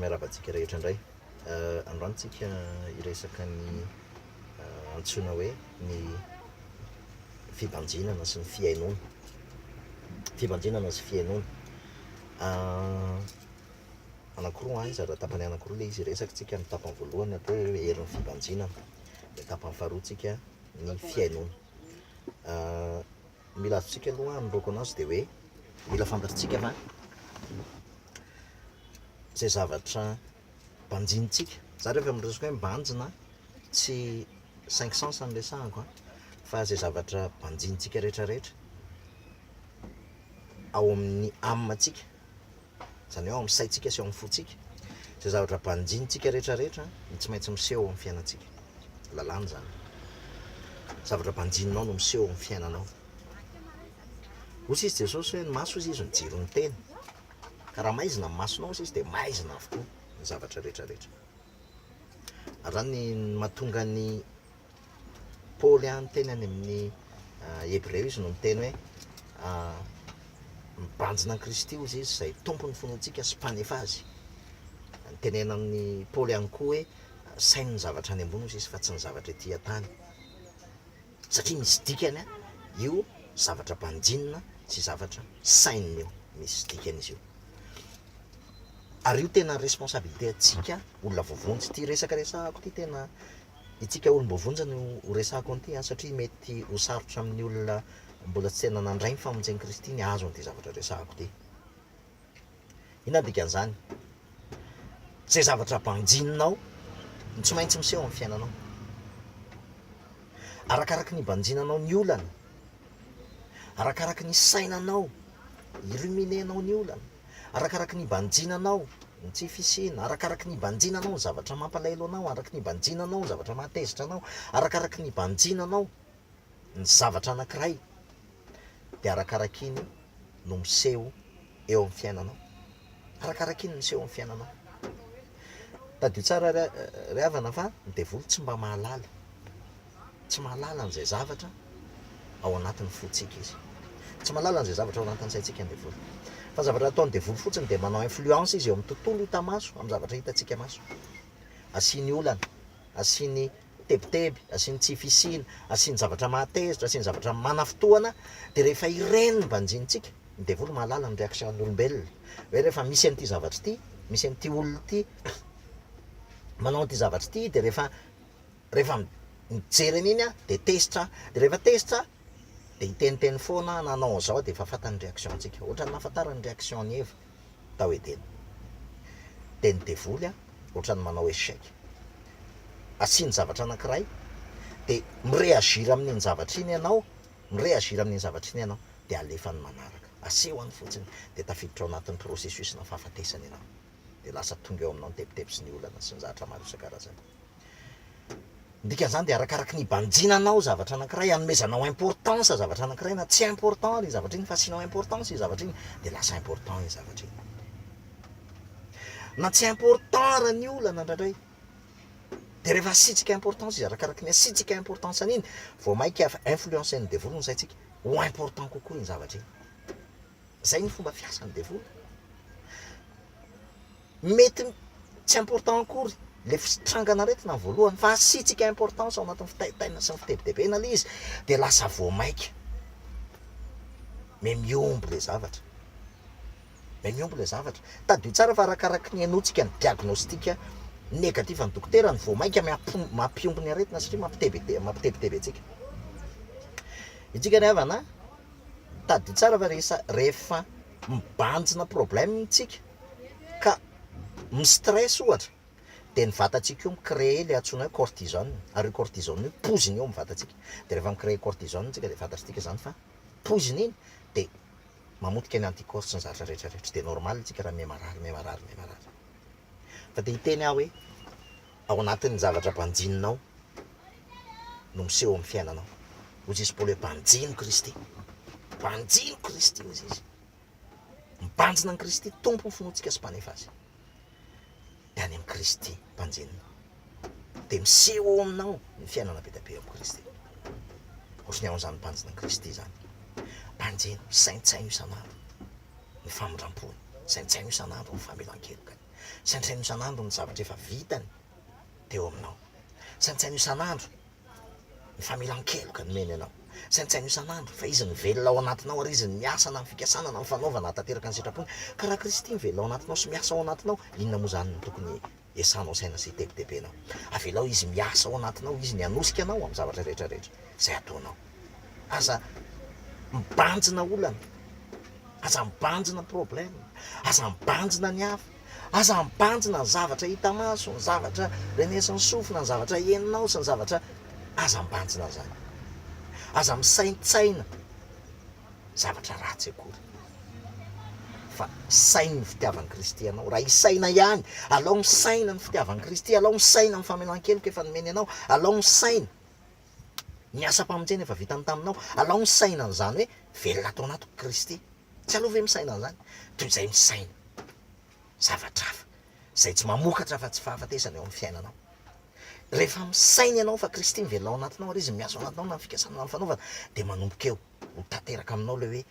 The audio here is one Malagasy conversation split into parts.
miarabantsika rehetra indray. Androantsika iresaka ny antsoina hoe ny fibanjinana sy ny fiainoana. Fibanjinana sy fiainoana. Anankiroa izy, tapany anankiroa le izy resaktsika. Ny tapany voalohany atao hoe herin'ny fibanjinana, de tapany faharoatsika ny fiainoana. Mila azontsika aloha androko anazy de hoe mila fantatritsika fa zay zavatra banjintsika, za rehefa miresaka hoe mibanjina tsy 5 sens ny resahako, fa zay zavatra banjintsika rehetrarehetra ao amin'ny âme-tsika, zany hoe ao amin'ny saitsika sy ao amin'ny fotsika, zay zavatra banjintsika rehetrarehetra tsy maintsy miseho amin'ny fiainantsika. Lalàna zany, zavatra banjinanao no miseho amin'ny fiainanao. Ozy izy Jesosy hoe ny maso izy ny jiro ny teny, ka raha maizina ny masonao izy de maizina avokoa ny zavatra rehetrarehetra. Ary ny mahatonga ny Paoly ny teny any amin'ny Hébreu izy no miteny hoe mibanjina ny Kristy izy izay tompony finoantsika sy mpanefa azy. Tenena amin'ny Paoly ihany koa hoe sainy ny zavatra any ambony izy fa tsy ny zavatra ety an-tany, satria misy dikany io zavatra banjinina sy zavatra sainina io, misy dikany izy io. Ary io tena responsabilité atsika olona voavonjy. Ty resaka ty tena itsika olom-bovonjy no ho resako an'ity, satria mety ho sarotra amin'ny olona mbola tsy tena nandray ny famonjeny Kristy ny azo an'ity zavatra resahako ty. Ina dikan'izany? Zay zavatra banjininao tsy maintsy miseho amin'ny fiainanao. Arakaraky ny banjinanao ny olana, arakaraky ny sainanao iruminenao ny olana, arakaraky ny banjinanao ny tsy fisina, arakaraky ny banjinanao ny zavatra mampalaelo anao, arakaraky ny banjinanao ny zavatra mahatezitra anao, arakaraky ny banjinanao ny zavatra anankiray, de arakaraky iny no miseho eo amin'ny fiainanao. Arakaraky iny miseho amin'ny fiainanao. Tadio tsara ry havana fa ny devoly tsy mba mahalala, tsy mahalala an'izay zavatra ao anatin'ny fotsika izy, tsy mahalala an'izay zavatra ao anatin'ny saitsika ny devoly. Fa zavatra ataon'ny devoly fotsiny de manao influence izy eo amin'ny tontolo hita maso, amin'ny zavatra hitantsika maso. Asiany olana, asiany tebiteby, asiany tsy fisina, asiany zavatra mahatezitra, asiany zavatra mana fotoana, de rehefa ireny ny banjintsika, ny devoly mahalala ny réaction n'olombelona. Hoe rehefa misy an'ity zavatra ty, misy an'ity olona ty manao an'ity zavatra ty, de rehefa mijery an'iny de tezitra, de rehefa tezitra de iteniteny foana nanao an'izao de efa fantany réactiontsika, ohatrany nahafantarany réaction ny Eva tao Edena. De ny devoly ohatrany manao échec. Asiany zavatra anankiray de mireagira amin'iny zavatra iny ianao, mireagira amin'iny zavatra iny ianao, de alefany manaraka, asehony fotsiny, de tafiditra ao anatin'ny processus na fahafatesany ianao, de lasa tonga eo aminao ny tebiteby sy ny olana sy ny zavatra maro isan-karazany. Dikan'izany de arakaraky ny banjinanao zavatra anankiray, anomezanao importance zavatra anankiray, na tsy important ry zavatra iny fa asianao importance iny zavatra iny, de lasa important iny zavatra iny. Na tsy important raha ny olana ndraindray, de rehefa asitsika importance izy, arakaraky ny asitsika importance an'iny, vao mainka influencen'ny devoly ny saitsika ho important kokoa iny zavatra iny. Zay ny fomba fiasan'ny devoly. Mety tsy important akory le fitrangana aretina ny voalohany, fa asitsika importance ao anatin'ny fitaitaina sy ny fitebitebena le izy, de lasa vao maika miombo le zavatra, miombo le zavatra. Tadio tsara fa arakaraky ny anotsika ny diagnostika négatif ny dokotera ny vao maika mampiombo ny aretina satria mampitebiteby atsika. Itsika ry havana, tadio tsara fa rehefa mibanjina problème tsika ka mistress ohatra, de ny vatantsika io micréer le antsoina hoe cortisone, ary cortisone io poziny eo amin'ny vatantsika, de rehefa micréer cortisone tsika de fantatsika zany fa poziny iny de mamotika ny anticorps ny zavatra rehetrarehetra, de normal tsika raha miamarary. Fa de hiteny aho hoe ao anatin'ny zavatra banjininao no miseho amin'ny fiainanao. Ozy izy Paoly hoe banjino Kristy, banjino Kristy ozy izy, mibanjina ny Kristy tompony finoantsika sy mpanefa azy, de any amin'ny Kristy banjinina, de miseho ao aminao ny fiainana be da be amin'ny Kristy. Ohatrany ao an'izany banjina ny Kristy zany, banjino saintsaino isan'andro, ny famindram-pony, saintsaino isan'andro ny famelan-keloka, saintsaino isan'andro ny zavatra efa vitany teo aminao, saintsaino isan'andro ny famelan-keloka ny meny anao, saintsaino isan'andro fa izy ny velona ao anatinao ary izy ny miasa na ny fikasana na ny fanaovana tanteraka ny sitrapony. Ka raha Kristy ny velona ao anatinao sy miasa ao anatinao, inona moa zany ny tokony esanao saina sy tebitebenao? Avelao izy miasa ao anatinao, izy ny anosika anao amin'ny zavatra rehetrarehetra zay ataonao. Aza mibanjina olana, aza mibanjina problème, aza mibanjina ny hafa, aza mibanjina ny zavatra hita maso, ny zavatra renesiny sofina, ny zavatra heninao sy ny zavatra, aza mibanjina zany, aza misaintsaina zavatra ratsy akory, fa sainy ny fitiavan'ny Kristy anao. Raha isaina ihany, alao misaina ny fitiavan'ny Kristy, alao misaina ny famelan-keloka efa nomeny anao, alao misaina ny asa-pamonjena efa vitany taminao, alao misaina n'izany hoe velona atao anatiko Kristy. Tsy alao ve misaina n'izany? Toy izay misaina zavatra hafa zay tsy mamokatra fa tsy fahafatesana eo amin'ny fiainanao. Rehefa misaina ianao fa Kristy ny velona ao anatinao ary izy miasa ao anatinao na ny fikasana na ny fanaovana, dia manomboka eo ho tanteraka aminao le hoe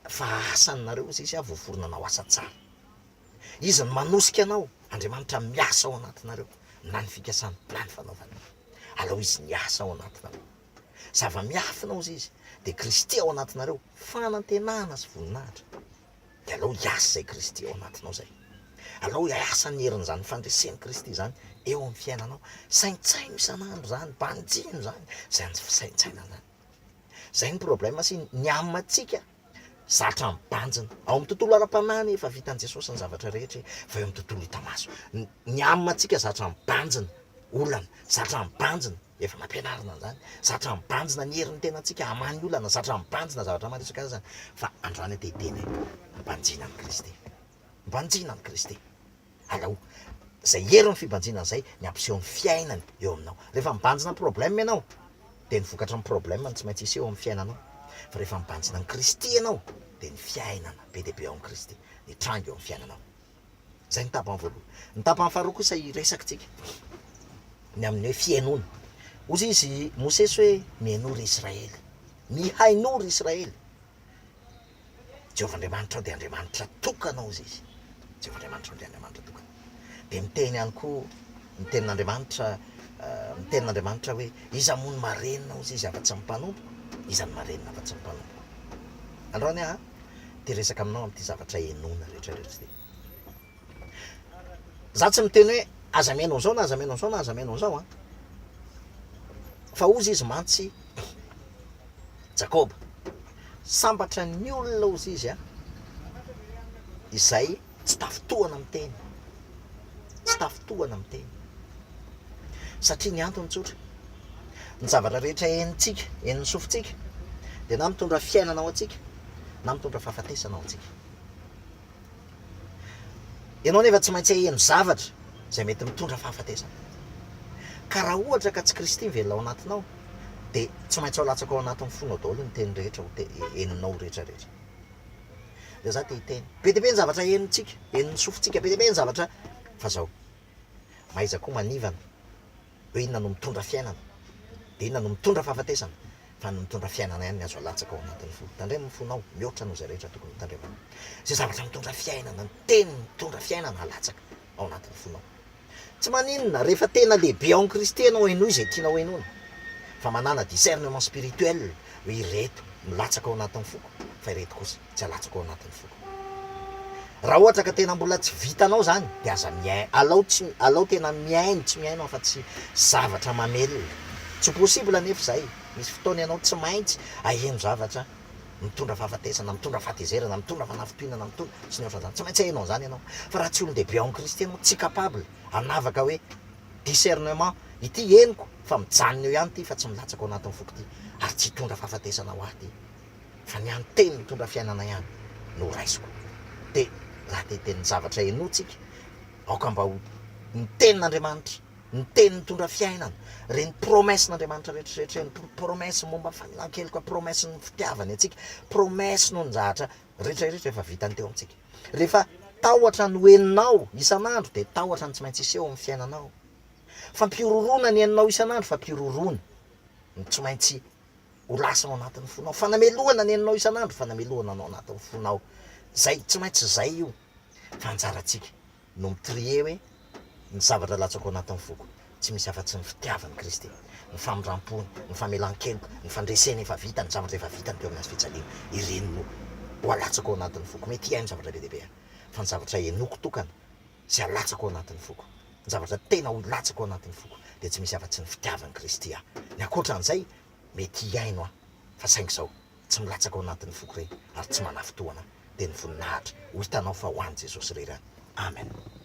fa asanareo izy izy voaforona anao asa tsara. Izy ny manosika anao, Andriamanitra miasa ao anatinareo na ny fikasana na ny fanaovana. Alao izy miasa ao anatinareo, zava-miafinao izy, dia Kristy ao anatinareo, fanantenana sy voninahitra. Dia alao hiasa zay Kristy ao anatinao zay, alao hiasa ny herin'izany fandresen'ny Kristy zany eo amin'ny fiainanao. Saintsaino isan'andro zany, banjino zany, zay ny fisaintsaina zany. Zay ny problème sy ny amintsika zatra mibanjina ao amin'ny tontolo ara-panany efa vitan'i Jesosy ny zavatra rehetra, fa eo amin'ny tontolo hita maso ny amintsika zatra mibanjina olana, zatra mibanjina efa nampianarina zany, zatra mibanjina ny herin'ny tenantsika hamany olana, zatra mibanjina zavatra maro isan-karazany. Fa androany teteny mibanjina ny Kristy, mibanjina ny Kristy. Alao zay herin'ny fibanjina zay ny ampiseho ny fiainany eo aminao. Rehefa mibanjina problème ianao, dia ny vokatra ny problème tsy maintsy iseho amin'ny fiainanao. Fa rehefa mibanjina ny Kristy ianao, dia ny fiainana be dia be ao amin'ny Kristy ny trango eo amin'ny fiainanao. Zay ny tapany voalohany. Ny tapany faharoa kosa iresakitsika ny amin'ny hoe fiainona. Ozy izy Mosesy hoe mihainory Israely, mihainory Israely. Jehovah-Andriamanitra dia Andriamanitra tokanao izy izy, Jehovah-Andriamanitra dia Andriamanitra tokana. Dia miteny ihany koa ny tenin'Andriamanitra hoe iza moa ny marenina ozy izy afa-tsy mimpanompo, iza ny marenina afa-tsy mimpanompo. Androany ty resaka aminao amin'ity zavatra henona rehetrarehetra ty. Za tsy miteny hoe aza mihaino an'izao na aza mihaino an'izao na aza mihaino an'izao fa ozy izy mantsy Jakoba sambatra ny olona ozy izy izay tsy tafitohana miteny, tsy tafitohana miteny. Satria ny antony tsotra, ny zavatra rehetra henintsika, henin'ny sofintsika, dia na mitondra fiainana ao antsika na mitondra fahafatesana ao antsika. Ianao nefa tsy maintsy haheno zavatra zay mety mitondra fahafatesana. Ka raha ohatra ka tsy Kristy ny velona ao anatinao, dia tsy maintsy ao latsaka ao anatin'ny fonao daholo ny teny rehetra heninao rehetrarehetra. Dia za te hiteny be dia be ny zavatra henintsika, henin'ny sofintsika, be dia be ny zavatra, fa zao maiza koa manivana hoe inona no mitondra fiainana, dia inona no mitondra fahafatesana, fa no mitondra fiainana ihany ny azo alatsaka ao anatin'ny fo. Tandremo ny fonao, mihoatra no zay rehetra tokony tandremana. Zay zavatra mitondra fiainana, ny teny mitondra fiainana alatsaka ao anatin'ny fonao. Tsy maninona rehefa tena lehibe ao Kristy ianao hainoy izay tianao hainoina, fa manana discernement spirituel hoe ireto milatsaka ao anatin'ny foko, fa ireto kosa tsy alatsaka ao anatin'ny foko. Raha ohatra ka tena mbola tsy vitanao zany, dia aza alao tena miaino, tsy miaino afa-tsy zavatra mamelona. Tsy possible anefa zay, misy fotoana ianao tsy maintsy aheno zavatra mitondra fahafatesana, mitondra fahatezerana, mitondra fanafitohinana, mitondra sy ny ohatran'izany. Tsy maintsy hainao zany ianao, fa raha tsy olon-dehibe ao Kristy ianao, tsy capable hanavaka hoe discernement ity henoko fa mijanona eo ihany ty fa tsy milatsaka ao anatin'ny foko ty, ary tsy hitondra fahafatesana ho ahy ty, fa ny anteny mitondra fiainana ihany no raisiko. Dia raha teten'ny zavatra henotsika aoka mba ho ny tenin'Andriamanitra, ny teny mitondra fiainana, reny promessin'Andriamanitra rehetrarehetra, ny promesse momba famelan-keloka, promesse ny fitiavany antsika, promesse no ny zahatra rehetrarehetra efa vitany teo amintsika. Rehefa tahotra no heninao isan'andro, dia tahotra ny tsy maintsy iseho amin'ny fiainanao. Fa mpirorona ny heninao isan'andro, fa mpirorona ny tsy maintsy ho lasa ao anatin'ny fonao. Fanamelohana ny heninao isan'andro, fanamelohana ao anatin'ny fonao. Zay tsy maintsy zay io. fantsaratsika no mitrie hoe ny zavatra latsaka ao anatin'ny foko tsy misy afa-tsy ny fitiavany Kristy, ny famirampony, ny famelan-keloko, ny fandresena efa vita, ny zavatra efa vitany teo amin'ny azy fijaliana, ireny no ho alatsaka ao anatin'ny foko. Mety hainy zavatra be deaibe fa ny zavatra enoko tokana sy alatsaka ao anatin'ny foko, ny zavatra tena ho latsaka ao anatin'ny foko de tsy misy afa-tsy ny fitiavany Kristy ny akoatran'izay mety haino fa saingy zao tsy milatsaka ao anatin'ny foko reny ary tsy manafotoana de ny voninahitra ho hitanao fa ho any Jesosy rerany. Amen.